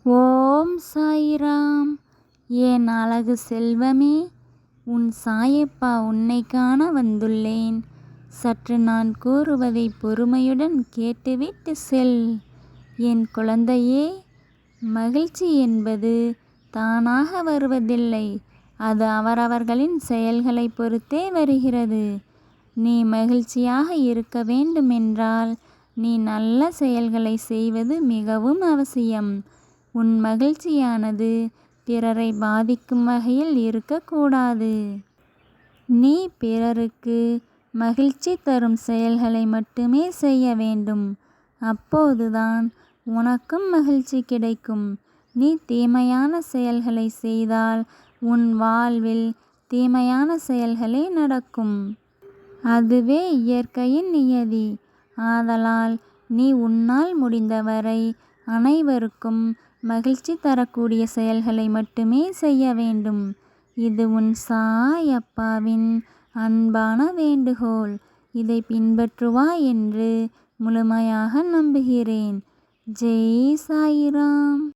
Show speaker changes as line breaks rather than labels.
ஓம் சாயிராம். என் அழகு செல்வமே, உன் சாயப்பா உன்னை காண வந்துள்ளேன். சற்று நான் கூறுவதை பொறுமையுடன் கேட்டுவிட்டு செல். என் குழந்தையே, மகிழ்ச்சி என்பது தானாக வருவதில்லை. அது அவரவர்களின் செயல்களை பொறுத்தே வருகிறது. நீ மகிழ்ச்சியாக இருக்க வேண்டுமென்றால் நீ நல்ல செயல்களை செய்வது மிகவும் அவசியம். உன் மகிழ்ச்சியானது பிறரை பாதிக்கும் வகையில் இருக்கக்கூடாது. நீ பிறருக்கு மகிழ்ச்சி தரும் செயல்களை மட்டுமே செய்ய வேண்டும். அப்போதுதான் உனக்கும் மகிழ்ச்சி கிடைக்கும். நீ தீமையான செயல்களை செய்தால் உன் வாழ்வில் தீமையான செயல்களே நடக்கும். அதுவே இயற்கையின் நியதி. ஆதலால் நீ உன்னால் முடிந்தவரை அனைவருக்கும் மகிழ்ச்சி தரக்கூடிய செயல்களை மட்டுமே செய்ய வேண்டும். இது உன் சாயப்பாவின் அன்பான வேண்டுகோள். இதை பின்பற்றுவாய் என்று முழுமையாக நம்புகிறேன். ஜெய் சாயிராம்.